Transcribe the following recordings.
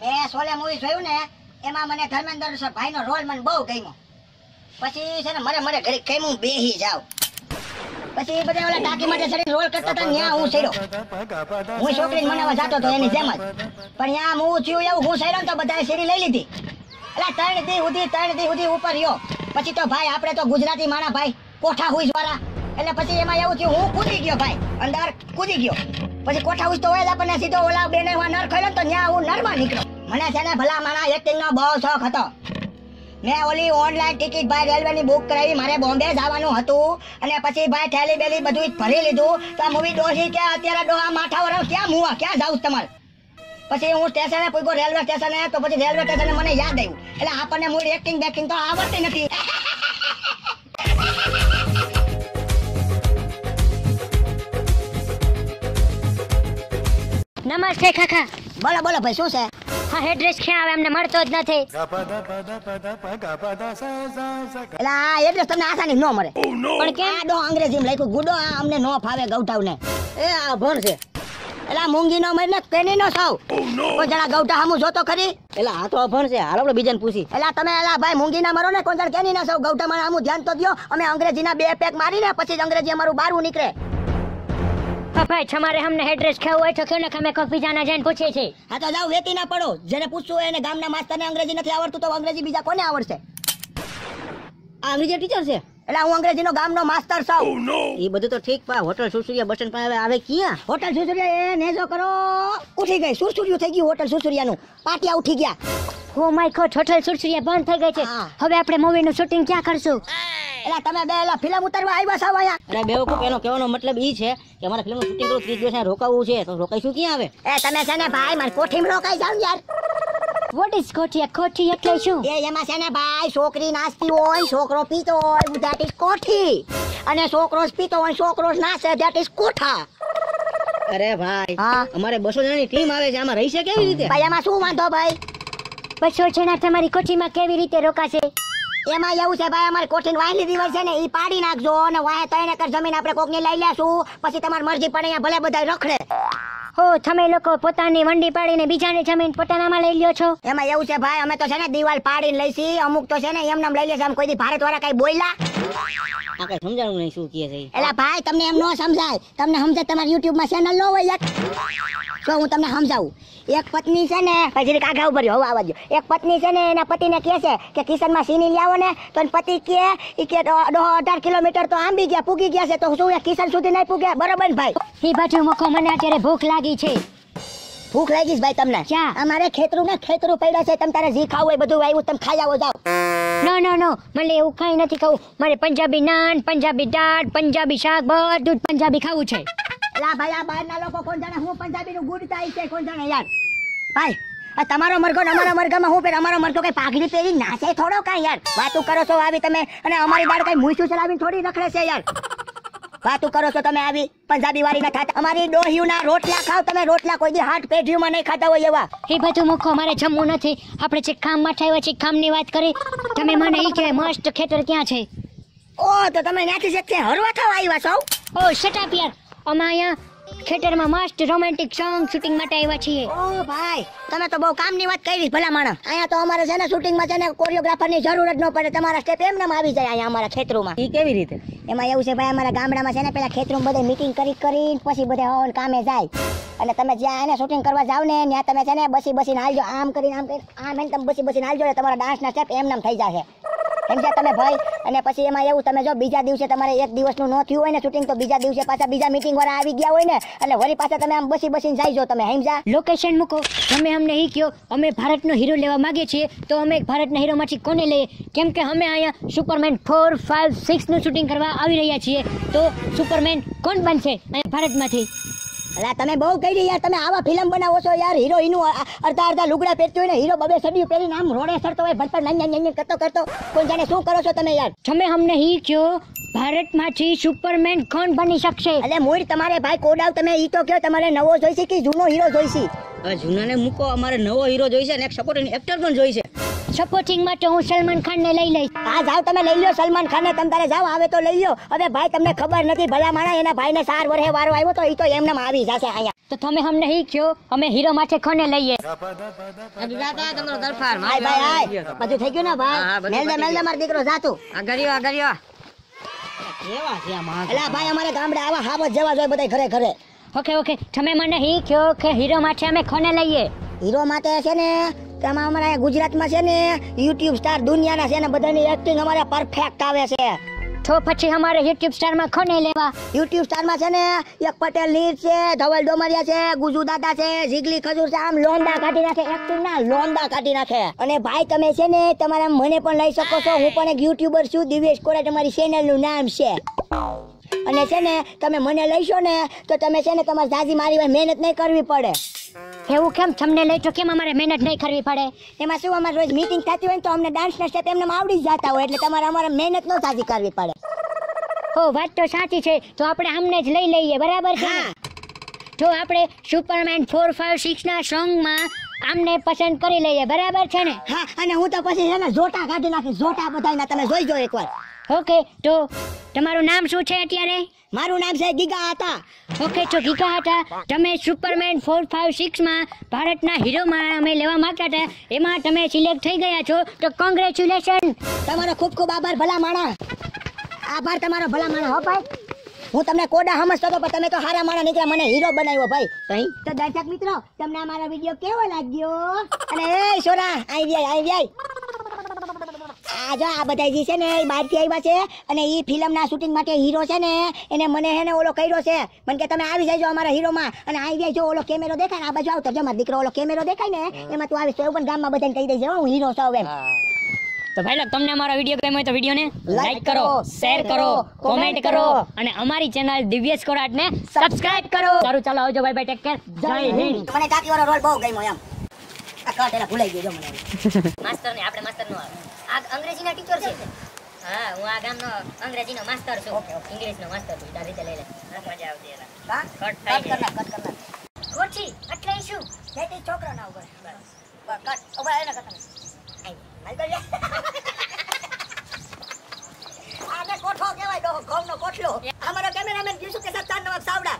મેં શોલે મૂવી જોયું ને એમાં મને ધર્મેન્દ્ર ભાઈનો રોલ મને બહુ ગમ્યો. પછી છે ને મને ઘરે કેમ હું બેહી જાવ. પછી બધા ઓલા ટાંકી માટે ચડી રોલ કરતા હતા ત્યાં હું સડ્યો. હું છોકરીને મનાવવા જાતો હતો એની જેમ જ. પણ ત્યાં હું થયું એવું હું સડ્યો તો બધાએ સીડી લઈ લીધી. એટલે 3 દી સુધી ઉપર રહ્યો. પછી તો ભાઈ આપણે તો ગુજરાતી માણા ભાઈ કોઠા હુઈસ વાળા. એટલે પછી એમાં એવું થયું હું કૂદી ગયો ભાઈ અંદર કૂદી ગયો. પછી કોઠા હુઈસ તો હોય આપણને સીધો ઓલા બેને નર ખોલ્યો તો ત્યાં હું નરમાં નીકળ્યો. મને છે ને ભલા માણા એક્ટિંગનો બહુ શોખ હતો. મેં ઓલી ઓનલાઈન ટિકિટ ભાઈ રેલવેની બુક કરાવી. મારે બોમ્બે જવાનું હતું અને પછી ભાઈ થેલી બેલી બધું ભરી લીધું. તો મૂવી ડોસી કે અત્યારે ડોહા માથા વરસ ક્યાં મુવા ક્યાં જાઉં તમારે. પછી હું સ્ટેશને પૂછ્યો રેલવે સ્ટેશને. તો પછી રેલવે સ્ટેશને મને યાદ આવ્યું. એટલે આપણને મૂળ એક્ટિંગ બેક્ટિંગ તો આવડતી નથી. નમસ્તે કાકા. બોલો બોલો ભાઈ શું છે? હા એડ્રેસ ક્યાં આવે અમને મળતો જ નથી. એટલે આ એડ્રેસ તમને આસાની ન મળે. પણ કેમ? આ ડો અંગ્રેજીમાં લખ્યું ગુડો આ અમને નો ફાવે ગૌઠાવને. એ આ ભણ છે. એટલે આ મૂંગી નો મરને કેની નો સાવ. કોઈ જણા ગૌઠા હામું જોતો ખરી? એટલે આ તો અભણ છે. હાલ આપણે બીજાને પૂછી. એટલે તમે એલા ભાઈ મૂંગી ના મરો ને કોઈ જણ કેની ના સાવ ગૌઠા માં હામું ધ્યાન તો દયો. અમે અંગ્રેજીના 2 પેક મારીને પછી અંગ્રેજી અમારું બારું નીકળે. ભાઈ તમારે અમને એડ્રેસ ખાવું હોય તો કેમ ને અમે કોફી જાના જઈને પૂછીએ છીએ. હા તો જાવ વેતી ના પડો. જેને પૂછવું હોય એને ગામના માસ્તરને અંગ્રેજી નથી આવડતું તો અંગ્રેજી બીજા કોને આવડશે? આ અંગ્રેજી ટીચર છે. એટલે હું અંગ્રેજીનો ગામનો માસ્ટર છું. એ બધું તો ઠીક પા હોટલ સુરસુરિયા બસ સ્ટેન્ડ પર આવે ક્યાં? હોટલ સુરસુરિયા એ નેજો કરો. ઉઠી ગઈ સુરસુરિયું થઈ ગયું હોટલ સુરસુરિયાનું. પાટિયા ઉઠી ગયા. ઓ માય ગોડ હોટલ સુરસુરિયા બંધ થઈ ગઈ છે. હવે આપણે મૂવીનું શૂટિંગ ક્યાં કરશું? એટલે તમે બે એલા ફિલ્મ ઉતારવા આવ્યા છો અહીંયા? અરે બેવકૂફ એનો કહેવાનો મતલબ ઈ છે કે અમારે ફિલ્મનું શૂટિંગ કરવું 30 દિવસ રોકાવું છે તો રોકાઈશું ક્યાં આવે? એ તમે છે ને ભાઈ માર કોઠીમાં રોકાઈ જાવ યાર. વોટ ઇઝ કોઠી? કોઠી એટલે શું? એ એમાં છે ને ભાઈ છોકરી નાચતી હોય છોકરો પીતો હોય ધેટ ઇઝ કોઠી. અને છોકરો પીતો હોય છોકરો નાચે ધેટ ઇઝ કોઠા. અરે ભાઈ અમારે 200 જણાની ટીમ આવે છે આમાં રહી છે કેવી રીતે? ભાઈ એમાં શું વાંધો ભાઈ? 200 જણા તમારી કોઠીમાં કેવી રીતે રોકાશે? એમાં એવું છે ભાઈ અમારી કોઠીની વાયલી દીવાલ છે ને ઈ પાડી નાખજો અને વાય 3 એકર જમીન આપણે કોકની લઈ લેશું. પછી તમારી મરજી પડે અહીંયા ભલે બધાય રખડે. હો તમે લોકો પોતાની વંડી પાડીને બીજાની જમીન પોતાનામાં લઈ લ્યો છો? એમાં એવું છે ભાઈ અમે તો છે ને દીવાલ પાડીને લઈશી. અમુક તો છે ને એમ નામ લઈ લેશે. આમ કોઈ દી ભારત વાળા કઈ બોલ્યા આ કઈ સમજાણું નહીં શું કહે છે? એટલે ભાઈ તમને એમ નો સમજાય. તમને સમજે તમારી YouTube માં ચેનલ નો હોય યાર. તો હું તમને સમજાવું. એક પત્ની છે ને પછી કાગા ઉપર હવે આવજો. એક પત્ની છે ને એના પતિને કહે છે કે કિશનમાં સીની લઈ આવો ને તો પતિ કે 18 કિલોમીટર તો આંબી ગયા પૂગી ગયા છે તો શું એ કિશન સુધી નહીં પૂગ્યા? બરોબર ને ભાઈ? એ બાજુ મૂકો મને અત્યારે ભૂખ લાગી છે. ભૂખ લાગી છે ભાઈ તમને? ક્યાં? અમારે ખેતરું પડ્યા છે. તમે તારે જી ખાવું હોય બધું આવ્યું તમે ખાઈ આવો જાવ. નો મને એવું કઈ નથી ખાવું. મારે પંજાબી નાન પંજાબી દાળ પંજાબી શાક બધું પંજાબી ખાવું છે. એલા ભાઈ આ બહારના લોકો કોણ જાણે હું પંજાબીનું ગુડ થાય છે કોણ જાણે યાર. ભાઈ આ તમારો મરઘો ને અમારા મરઘામાં હું પેર અમારો મરઘો કઈ પાઘડી પહેરી નાચે થોડો કાંઈ યાર. વાતું કરો છો આવી તમે અને અમારી દાળ કઈ મૂછું ચલાવીને થોડી રખડે છે યાર. વાતું કરો છો તમે આવી પંજાબી વાળી ના ખાતા. અમારી ડોહિયુંના રોટલા ખાવ તમે. રોટલા કોઈ દી હાટ પેઢીઓમાં નહીં ખાતા હોય એવા. એ બધું મૂકો મારે જમવું નથી. આપણે જે કામમાં આવ્યા છે કામની વાત કરી. તમે મને ઈ કે મસ્ત ખેતર ક્યાં છે? ઓ તો તમે ત્યાંથી છે હરવા થવા આવ્યા છો? ઓ શટ અપ યાર. અમે અહીંયા ખેતરમાં મસ્ત રોમેન્ટિક સોંગ શૂટિંગ માટે આવ્યા છીએ. ઓ ભાઈ તમે તો બહુ કામની વાત કરી ભલા માણસ. અહીંયા તો અમારે છે ને શૂટિંગમાં છે ને કોરિયોગ્રાફરની જરૂર જ ન પડે. તમારા સ્ટેપ એમને આવી જાય અહીંયા અમારા ખેતરોમાં. ઈ કેવી રીતે? એમાં એવું છે ભાઈ અમારા ગામડામાં છે ને પેલા ખેતરોમાં બધે મીટિંગ કરીને પછી બધે હોન કામે જાય. અને તમે જ્યાં એને શૂટિંગ કરવા જાવ ને ત્યાં તમે છે ને બસીને હાલજો. આમ કરીને આમ એને તમે બસીને હાલજો. તમારા ડાન્સના સ્ટેપ એમને થઈ જશે. સમજ્યા તમે ભાઈ? અને પછી એમાં એવું તમે જો બીજા દિવસે તમારે એક દિવસનું ન થયું હોય ને શૂટિંગ તો બીજા દિવસે પાછા બીજા મીટિંગ વાળા આવી ગયા હોય ને એટલે વળી પાછા તમે આમ બસીને જાયજો તમે. સમજ્યા? લોકેશન મૂકો. તમે અમને ઈ કહો અમે ભારતનો હીરો લેવા માંગીએ છીએ તો અમે ભારતના હીરોમાંથી કોને લઈએ? કેમ કે અમે અહીંયા સુપરમેન 4, 5, 6 નું શૂટિંગ કરવા આવી રહ્યા છીએ. તો સુપરમેન કોણ બનશે અહીંયા ભારતમાંથી? અલા તમે બહુ કહી યાર. તમે આવા ફિલ્મ બનાવો છો યાર. હીરોઈનું અડધા લુગડા પહેરતી હોય ને હીરો બબે સડિયું પહેરીને આમ રોડે સરતો હોય ભણતર નંજ કરતો કોઈ જાણે શું કરો છો તમે યાર? તમે અમને ઈ કહો ભારતમાંથી સુપરમેન કોણ બની શકશે? એટલે મૂળ તમારે ભાઈ કોડાવ તમે ઈ તો કહો તમારે નવો જોઈશે કે જૂનો હીરો જોઈશે? જૂનાને મૂકો. અમારે નવો હીરો જોઈશે અને એક સપોર્ટિંગ એક્ટર પણ જોઈશે. સપોર્ટિંગ માટે હું સલમાન ખાન ને લઈ લઈશ. હા જાવ તમે લઈ લો સલમાન ખાન ને. તમે તારે જાવ આવે તો લઈ લો. હવે ભાઈ તમને ખબર નથી ભલા માણા એના ભાઈને 4 વર્ષે વારો આવ્યો તો ઈ તો એમને આવી જશે અહીંયા. तो તમે અમને હી કયો અમે હીરો માટે કોને લઈએ તમારો દરફાર હાય ભાઈ હાય બધું થઈ ગયું ને હા, ભાઈ બધું મેલ દે મારો દીકરો જાતું આગળ્યો કેવા છે આ માણસ? એલા ભાઈ અમારે ગામડે આવા હાવજ જવા જોઈએ બધા ઘરે ઘરે ઓકે તમે મને હી કયો કે હીરો માટે અમે કોને લઈએ હીરો માટે છે ને કે અમારા અહીંયા ગુજરાતમાં છે ને યુટ્યુબ સ્ટાર દુનિયાના છે ને બધાની એક્ટિંગ અમારે પરફેક્ટ આવે છે તો પછી અમારે યુટ્યુબ સ્ટારમાં કોને લેવા યુટ્યુબ સ્ટારમાં છે ને એક પટેલ લીર છે ધવલ ડોમરિયા છે ગુજુ દાદા છે જીગલી ખજૂર છે આમ લોંડા કાઢી નાખે એક્ટિંગ ના લોંડા કાઢી નાખે અને ભાઈ તમે છે ને તમારા મને પણ લઈ શકો છો હું પણ એક યુટ્યુબર છું દિવ્યેશ કોરા તમારી ચેનલ નું નામ છે અને છે ને તમે મને લઈશો ને તો તમે છે ને તમારે જાજી મારી મહેનત નહીં કરવી પડે એવું કેમ તમને લઈ તો કેમ અમારે મહેનત નહીં કરવી પડે એમાં શું અમારે રોજ મીટિંગ થતી હોય ને તો અમને ડાન્સના સ્ટેપ એમને આવડી જ જતા હોય એટલે તમારે અમારે મહેનત ન જાજી કરવી પડે હો વાત તો સાચી છે તો આપણે અમને જ લઈ લઈએ બરાબર છે ને? તો આપણે સુપરમેન 456 ના સોંગમાં આમને પસંદ કરી લઈએ બરાબર છે ને હા અને હું તો પછી છે ને જોટા કાઢી નાખી જોટા બધાયના તમે જોઈ જો એકવાર ઓકે તો તમારું નામ શું છે અત્યારે મારું નામ છે ગીગા હતા ઓકે તો ગીગા હતા તમે સુપરમેન 456 માં ભારતના હીરોમાં અમે લેવા માંગતા હતા એમાં તમે સિલેક્ટ થઈ ગયા છો તો કોંગ્રેચ્યુલેશન તમારો ખૂબ ખૂબ આભાર ભલા માણા આભાર તમારો ભલા માણા હો ભાઈ હું તમને કોડા સમજતો હતો પણ તમે તો હારા માણા નીકળ્યા મને હીરો બનાવ્યો ભાઈ તો દર્શક મિત્રો તમને અમારો વિડિયો કેવો લાગ્યો અને એ સોરા આવી જાય આ જો આ બધા જે છે ને એ બહારથી આવ્યા છે અને એ ફિલ્મના શૂટિંગ માટે હીરો છે ને એને મને હે ને ઓલો કર્યો છે મને કે તમે આવી જાયજો અમારા હીરોમાં અને આવી જાય જો ઓલો કેમેરો દેખાય ને આ બાજુ આવતો જો મારો દીકરો ઓલો કેમેરો દેખાય ને એમાં તું આવીશ તો એવું પણ ગામમાં બધાને કહી દેજે હું હીરો છું એમ તો ભાઈ લોગ તમને અમારો વિડિયો ગમ્યો હોય તો વિડિયોને લાઈક કરો શેર કરો કોમેન્ટ કરો અને અમારી ચેનલ દિવ્યેશ કોરાટને સબસ્ક્રાઇબ કરો સારું ચાલો આવજો બાય બાય ટેક કેર જય હિન્દ મને કાકી વાળો રોલ બહુ ગમ્યો એમ આ કાટ એલા ભૂલાઈ ગયો જો મને માસ્ટર ને આપણે માસ્ટર નો આવે આ અંગ્રેજીના ટીચર છે હા હું આ ગામનો અંગ્રેજીનો માસ્ટર છું ઇંગ્લિશનો માસ્ટર છું આ રીતે લઈ લે મજા આવતી એલા હા કટ કરના કોચી એટલે શું જેટી છોકરો ના ઉપર કટ ઓબા એને કટ હાલ કર આને કોઠો કહેવાય દો ઘઉંનો કોઠલો અમારો કેમેરામેન જીસુ કે સાથ ચાર નવાબ સાવડા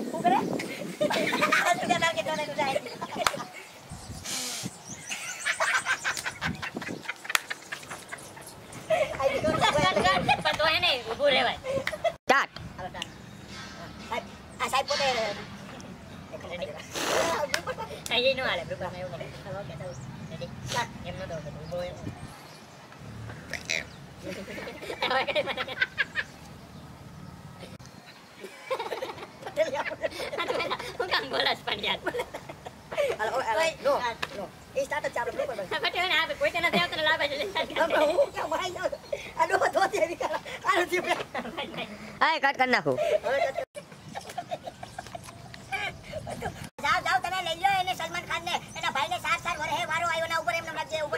શું કરે તુજા નાર કે તને તુજા પણ તો એને ઊભું રહેવાય સ્ટાર્ટ આ સાહેબ પોતે એ નો હાલે બ્રુકર માં એવું કરે ઓકે ચાલો રેડી સ્ટાર્ટ એમ નો દો ઊભો એમ હું કામ બોલાસ પણ યાર હાલો નો એ સ્ટાર્ટ જ આપણે બ્રેક પર બટ એને આ કોઈ તેને દેવ તને લાવે છે હું ક્યાં ભાઈ જાવ આ નો ધોતી એવી કરા આ નથી હાય કટ કરી નાખું જાવ તમે લઈ લો એને સલમાન ખાન ને એના ભાઈને 7 વર્ષે વારો આવ્યો ના ઉપર એમને લાગજે ઉપર